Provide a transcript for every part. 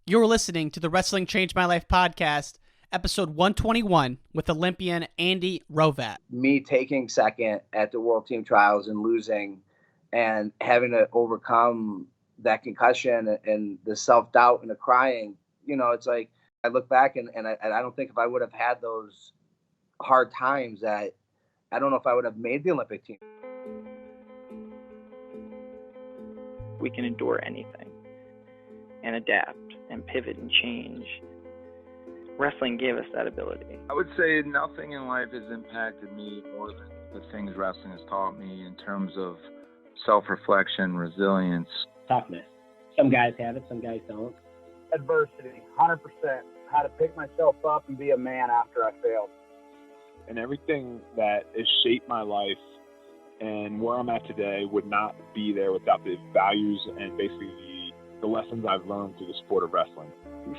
You're listening to the Wrestling Changed My Life podcast, episode 121, with Olympian Andy Hrovat. Me taking second at the World Team Trials and losing and having to overcome that concussion and the self-doubt and the crying, it's like I look back and I don't think if I would have had those hard times that I don't know if I would have made the Olympic team. We can endure anything and adapt and pivot and change. Wrestling gave us that ability. I would say nothing in life has impacted me more than the things wrestling has taught me in terms of self-reflection, resilience. Toughness. Some guys have it, some guys don't. Adversity, 100%. How to pick myself up and be a man after I failed. And everything that has shaped my life and where I'm at today would not be there without the values and basically the lessons I've learned through the sport of wrestling.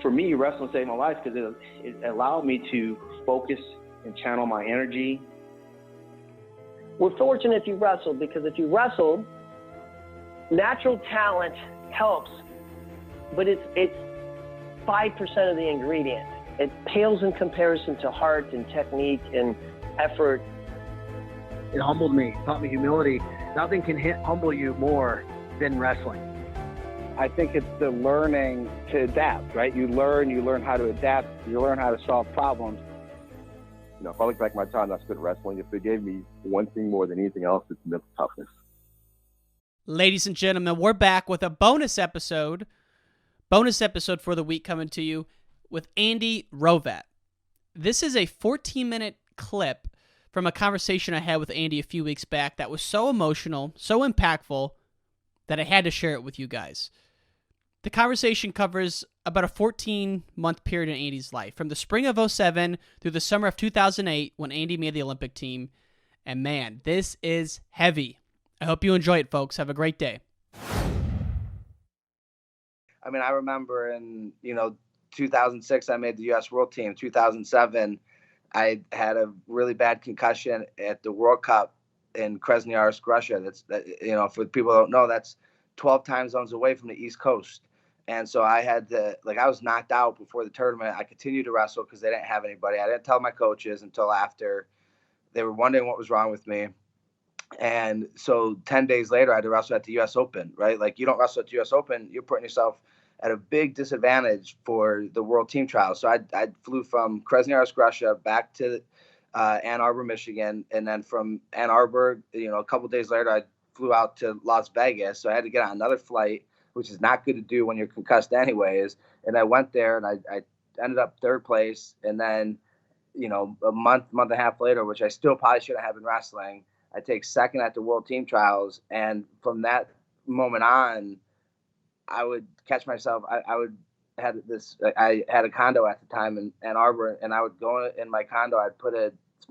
For me, wrestling saved my life because it allowed me to focus and channel my energy. We're fortunate if you wrestled, because if you wrestled, natural talent helps, but it's 5% of the ingredient. It pales in comparison to heart and technique and effort. It humbled me, taught me humility. Nothing can humble you more than wrestling. I think it's the learning to adapt, right? You learn how to adapt, you learn how to solve problems. If I look back at my time I spent wrestling, if it gave me one thing more than anything else, it's mental toughness. Ladies and gentlemen, we're back with a bonus episode for the week coming to you with Andy Hrovat. This is a 14-minute clip from a conversation I had with Andy a few weeks back that was so emotional, so impactful, that I had to share it with you guys. The conversation covers about a 14-month period in Andy's life, from the spring of 2007 through the summer of 2008 when Andy made the Olympic team. And man, this is heavy. I hope you enjoy it, folks. Have a great day. I mean, I remember in, 2006, I made the U.S. World Team. 2007, I had a really bad concussion at the World Cup in Krasnoyarsk, Russia. For people who don't know, that's 12 time zones away from the East Coast. And so I had to, I was knocked out before the tournament. I continued to wrestle because they didn't have anybody. I didn't tell my coaches until after. They were wondering what was wrong with me. And so 10 days later, I had to wrestle at the U.S. Open, right? You don't wrestle at the U.S. Open, you're putting yourself at a big disadvantage for the World Team Trials. So I flew from Krasnoyarsk, Russia, back to Ann Arbor, Michigan. And then from Ann Arbor, a couple days later, I flew out to Las Vegas. So I had to get on another flight, which is not good to do when you're concussed anyways. And I went there and I ended up third place. And then, a month and a half later, which I still probably should have been wrestling, I take second at the World Team Trials. And from that moment on, I would catch myself. I had a condo at the time in Ann Arbor, and I would go in my condo. I'd put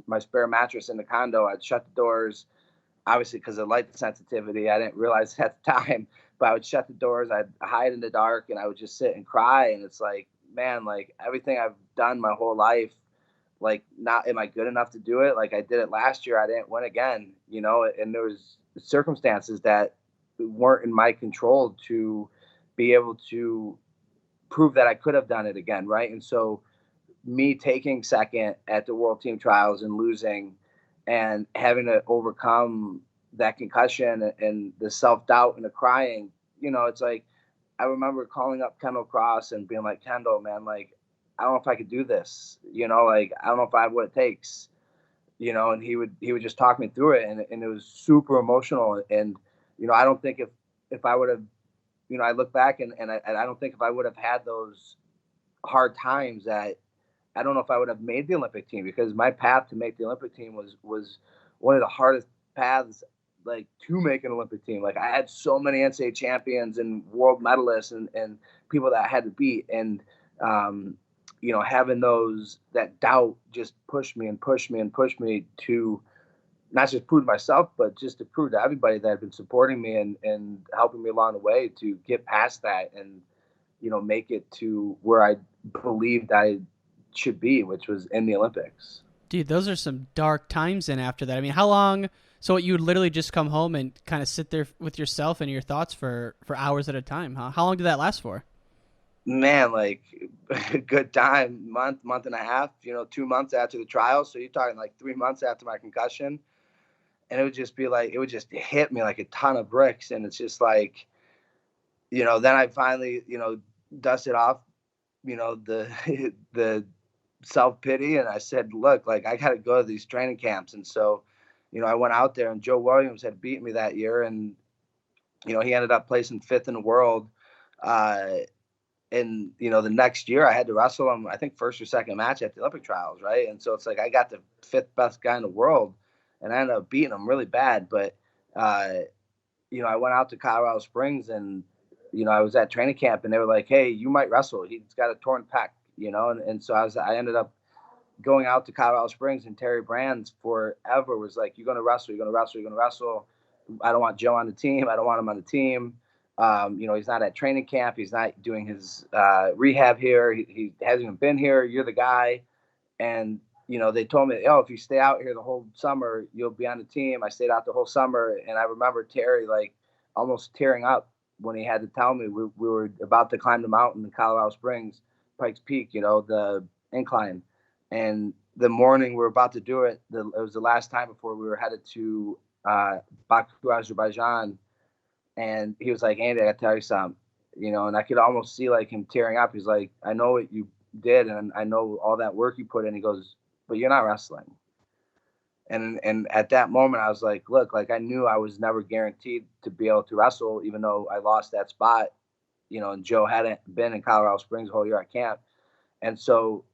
my spare mattress in the condo. I'd shut the doors, obviously because of light sensitivity. I didn't realize it at the time, but I would shut the doors. I'd hide in the dark, and I would just sit and cry. And it's man, everything I've done my whole life, not am I good enough to do it? I did it last year. I didn't win again, and there was circumstances that weren't in my control to be able to prove that I could have done it again, right? And so me taking second at the World Team Trials and losing and having to overcome that concussion and the self-doubt and the crying, it's I remember calling up Kendall Cross and being like, Kendall, man, I don't know if I could do this, I don't know if I have what it takes, and he would just talk me through it. And it was super emotional. And, I don't think if I would have, I look back and I don't think if I would have had those hard times that I don't know if I would have made the Olympic team, because my path to make the Olympic team was one of the hardest paths, to make an Olympic team. I had so many NCAA champions and world medalists and people that I had to beat. And, having that doubt just pushed me to not just prove to myself, but just to prove to everybody that had been supporting me and helping me along the way to get past that and, make it to where I believed I should be, which was in the Olympics. Dude, those are some dark times then after that. I mean, how long? So you would literally just come home and kind of sit there with yourself and your thoughts for hours at a time, huh? How long did that last for? Man, like a good time, month and a half, 2 months after the trial. So you're talking like 3 months after my concussion. And it would just be like, it would just hit me like a ton of bricks. And it's just like, then I finally, dusted off, the, the self-pity. And I said, look, like I got to go to these training camps. And so, I went out there, and Joe Williams had beat me that year. And, he ended up placing 5th in the world. And, the next year I had to wrestle him, I think first or second match at the Olympic trials. Right. And so it's like, I got the 5th best guy in the world, and I ended up beating him really bad. But, I went out to Colorado Springs, and, I was at training camp, and they were like, hey, you might wrestle. He's got a torn pec, and so I ended up going out to Colorado Springs, and Terry Brands forever was like, you're going to wrestle, you're going to wrestle, you're going to wrestle. I don't want Joe on the team. I don't want him on the team. He's not at training camp. He's not doing his rehab here. He hasn't even been here. You're the guy. And, they told me, if you stay out here the whole summer, you'll be on the team. I stayed out the whole summer. And I remember Terry like almost tearing up when he had to tell me we were about to climb the mountain in Colorado Springs, Pikes Peak, the incline. And the morning we were about to do it, it was the last time before we were headed to Baku, Azerbaijan. And he was like, Andy, I got to tell you something, and I could almost see like him tearing up. He's like, I know what you did, and I know all that work you put in. He goes, but you're not wrestling. And at that moment, I was like, look, like I knew I was never guaranteed to be able to wrestle, even though I lost that spot, and Joe hadn't been in Colorado Springs the whole year at camp. And so,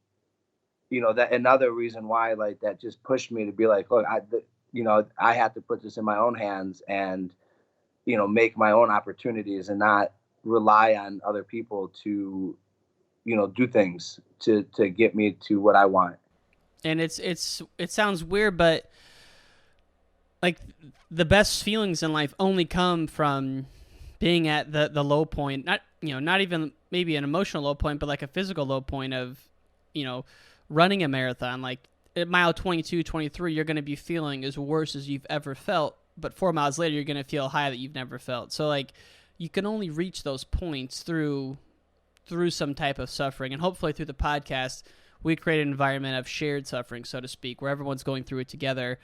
that another reason why like that just pushed me to be like, look, I have to put this in my own hands and, make my own opportunities and not rely on other people to, do things to get me to what I want. And it sounds weird, but like the best feelings in life only come from being at the low point, not even maybe an emotional low point, but like a physical low point of, running a marathon. Like at mile 22, 23, you're going to be feeling as worse as you've ever felt. But 4 miles later, you're going to feel high that you've never felt. So like you can only reach those points through some type of suffering. And hopefully through the podcast, we create an environment of shared suffering, so to speak, where everyone's going through it together.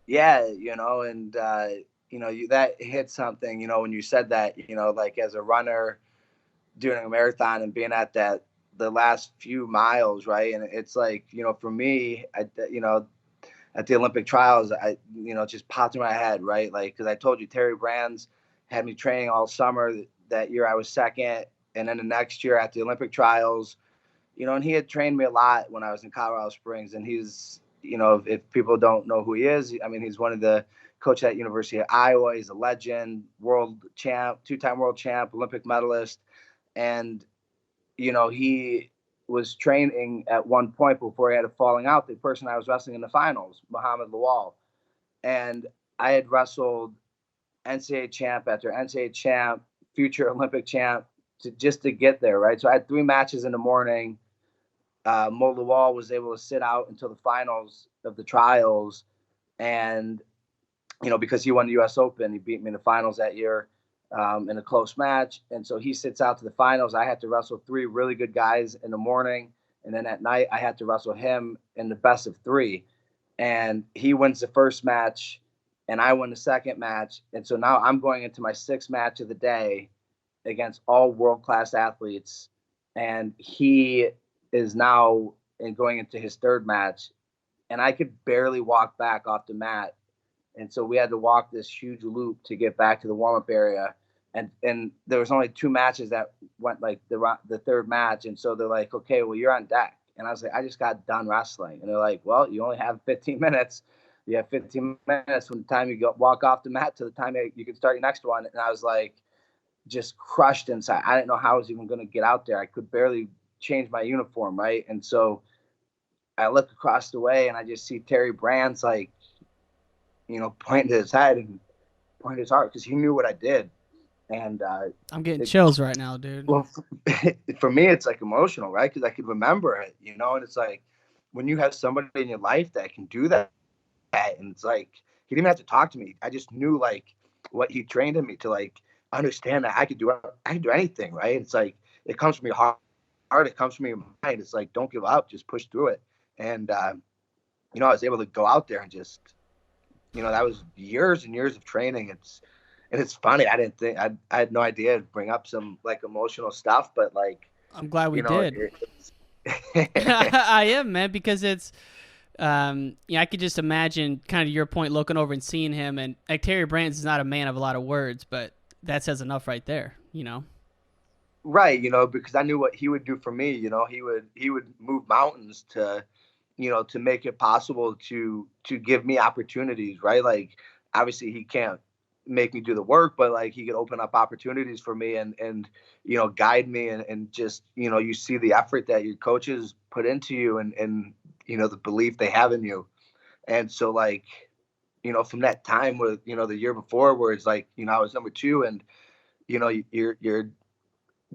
Yeah. And, that hit something, when you said that, like as a runner doing a marathon and being at the last few miles. Right. And it's like, for me, at the Olympic trials, just popped in my head, right? Like, because I told you, Terry Brands had me training all summer. That year I was second. And then the next year at the Olympic trials, and he had trained me a lot when I was in Colorado Springs. And he's, if people don't know who he is, I mean, he's one of the coach at University of Iowa. He's a legend, world champ, 2-time world champ, Olympic medalist. And, he was training at one point before he had a falling out, the person I was wrestling in the finals, Muhammad Lawal. And I had wrestled NCAA champ after NCAA champ, future Olympic champ, just to get there, right? So I had 3 matches in the morning. Mo Lawal was able to sit out until the finals of the trials. And, because he won the U.S. Open, he beat me in the finals that year in a close match. And so he sits out to the finals. I had to wrestle 3 really good guys in the morning. And then at night, I had to wrestle him in the best of 3. And he wins the first match, and I win the second match. And so now I'm going into my 6th match of the day against all world-class athletes. And he is now going into his 3rd match. And I could barely walk back off the mat. And so we had to walk this huge loop to get back to the warm-up area. And there was only 2 matches that went like the 3rd match. And so they're like, okay, well, you're on deck. And I was like, I just got done wrestling. And they're like, well, you only have 15 minutes. You have 15 minutes from the time you walk off the mat to the time you can start your next one. And I was like, just crushed inside. I didn't know how I was even going to get out there. I could barely change my uniform, right? And so I look across the way, and I just see Terry Brands, like, pointing to his head and pointing to his heart, because he knew what I did. And I'm getting chills right now, dude. Well, for me, it's like emotional, right? Because I could remember it, and it's like when you have somebody in your life that can do that, and it's like he didn't even have to talk to me. I just knew like what he trained in me to like understand that I could do anything, right? It's like it comes from your heart, heart, it comes from your mind. It's like, don't give up, just push through it. And, you know, I was able to go out there and just, you know, that was years and years of training. It's funny. I didn't think, I had no idea to bring up some like emotional stuff, but like, I'm glad we you know, did. I am, man, because it's, I could just imagine kind of your point looking over and seeing him, and like Terry Brands is not a man of a lot of words, but that says enough right there, you know? Right. You know, because I knew what he would do for me. You know, he would move mountains to, you know, to make it possible to give me opportunities, right? Like, obviously he can't make me do the work, but like he could open up opportunities for me and you know, guide me and just, you know, you see the effort that your coaches put into you and you know, the belief they have in you. And so like, you know, from that time with, you know, the year before where it's like, you know, I was number 2 and, you know, you're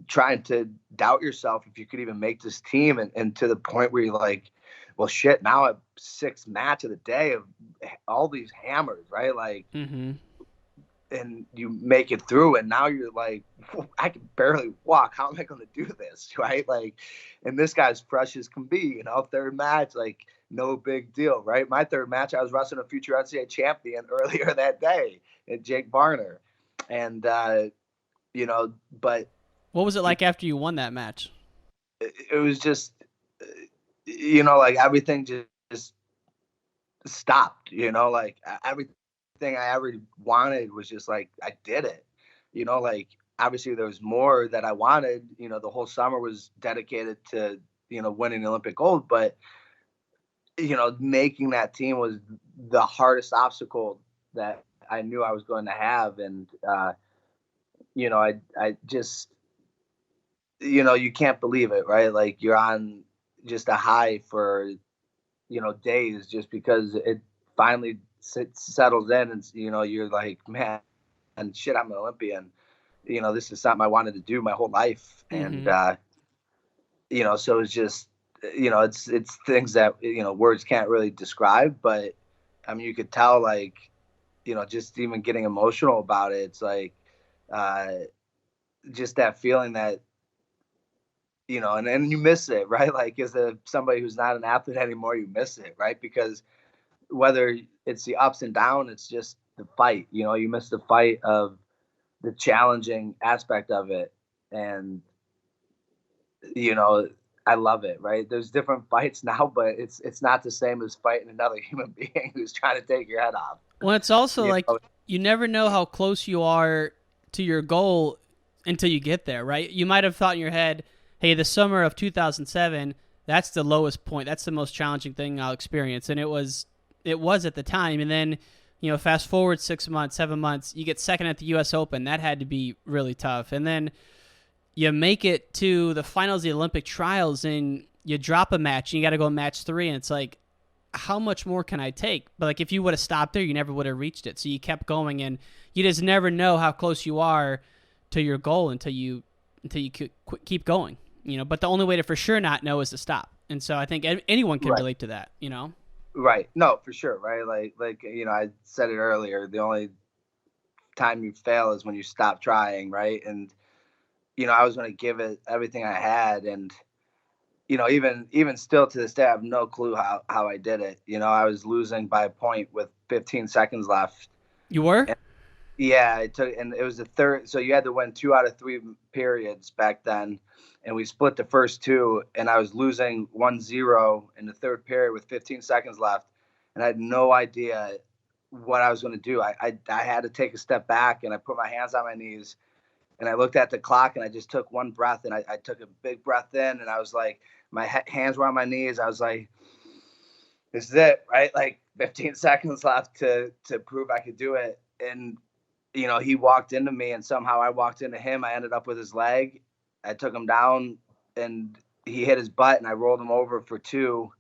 trying to doubt yourself if you could even make this team and to the point where you're like, well, shit, now I'm 6th match of the day of all these hammers, right? Like, and you make it through and now you're like, I can barely walk. How am I going to do this? Right. Like, and this guy's fresh as can be, you know, 3rd match, like no big deal. Right. My 3rd match, I was wrestling a future NCAA champion earlier that day at Jake Varner. And, you know, but what was it like after you won that match? It was just, you know, like everything just stopped, you know, like everything I ever wanted was just like, I did it, you know, like obviously there was more that I wanted, you know, the whole summer was dedicated to, you know, winning Olympic gold, but, you know, making that team was the hardest obstacle that I knew I was going to have. And, you know, I just, you know, you can't believe it, right? Like you're on just a high for, you know, days just because it finally settles in and, you know, you're like, man, and shit, I'm an Olympian. You know, this is something I wanted to do my whole life. And, you know, so it's just, you know, it's things that, you know, words can't really describe, but I mean, you could tell like, you know, just even getting emotional about it. It's like, just that feeling that, you know, and you miss it, right? Like as somebody who's not an athlete anymore, you miss it, right? Because whether it's the ups and downs, it's just the fight, you know, you miss the fight of the challenging aspect of it. And, you know, I love it, right? There's different fights now, but it's not the same as fighting another human being who's trying to take your head off. Well, it's also you never know how close you are to your goal until you get there, right? You might have thought in your head, hey, the summer of 2007, that's the lowest point. That's the most challenging thing I'll experience. And it was at the time. And then, you know, fast forward 6 months, 7 months, you get second at the U.S. Open. That had to be really tough. And then you make it to the finals of the Olympic trials and you drop a match and you got to go match 3. And it's like, how much more can I take? But like if you would have stopped there, you never would have reached it. So you kept going and you just never know how close you are to your goal until you keep going, you know, but the only way to for sure not know is to stop. And so I think anyone can relate to that, you know? Right. No, for sure. Right. Like, you know, I said it earlier, the only time you fail is when you stop trying. Right. And, you know, I was going to give it everything I had. And, you know, even still to this day, I have no clue how I did it. You know, I was losing by a point with 15 seconds left. You were? And, yeah. And it was the 3rd. So you had to win 2 out of 3 periods back then. And we split the first 2, and I was losing 1-0 in the 3rd period with 15 seconds left. And I had no idea what I was going to do. I had to take a step back, and I put my hands on my knees, and I looked at the clock, and I just took one breath, and I took a big breath in, and I was like, my hands were on my knees. I was like, this is it, right? Like 15 seconds left to prove I could do it. And, you know, he walked into me, and somehow I walked into him. I ended up with his leg. I took him down and he hit his butt and I rolled him over for 2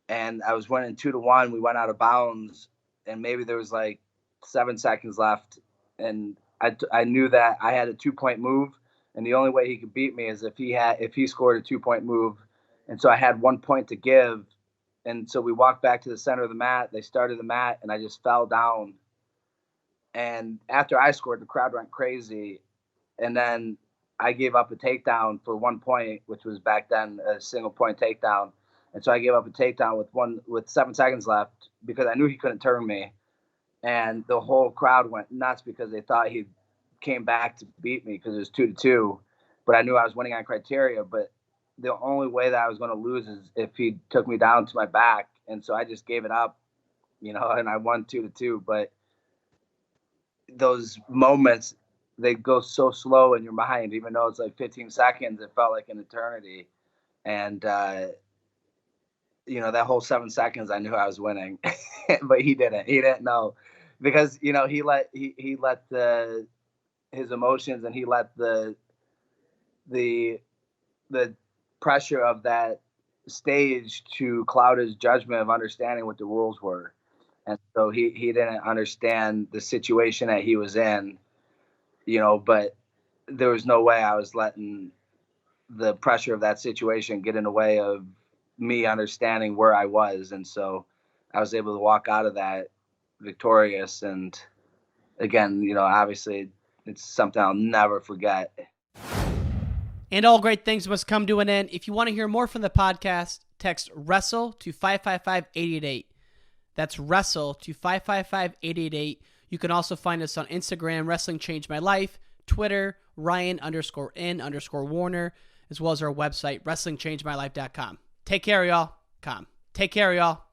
and I was winning 2-1. We went out of bounds and maybe there was like 7 seconds left. And I knew that I had a 2-point move and the only way he could beat me is if he scored a 2-point move. And so I had 1 point to give. And so we walked back to the center of the mat. They started the mat and I just fell down. And after I scored, the crowd went crazy. And then I gave up a takedown for 1 point, which was back then a single point takedown. And so I gave up a takedown with 7 seconds left because I knew he couldn't turn me. And the whole crowd went nuts because they thought he came back to beat me because it was 2-2. But I knew I was winning on criteria. But the only way that I was going to lose is if he took me down to my back. And so I just gave it up, and I won 2-2. But those moments, they go so slow in your mind, even though it's like 15 seconds, it felt like an eternity. And, that whole 7 seconds, I knew I was winning, but he didn't know because, he let his emotions and he let the pressure of that stage to cloud his judgment of understanding what the rules were. And so he didn't understand the situation that he was in, but there was no way I was letting the pressure of that situation get in the way of me understanding where I was. And so I was able to walk out of that victorious. And again, obviously it's something I'll never forget. And all great things must come to an end. If you want to hear more from the podcast, text WRESTLE to 555-888. That's WRESTLE to 555-888. You can also find us on Instagram, Wrestling Changed My Life, Twitter, Ryan_N_Warner, as well as our website, WrestlingChangeMyLife.com. Take care, y'all. Take care, y'all.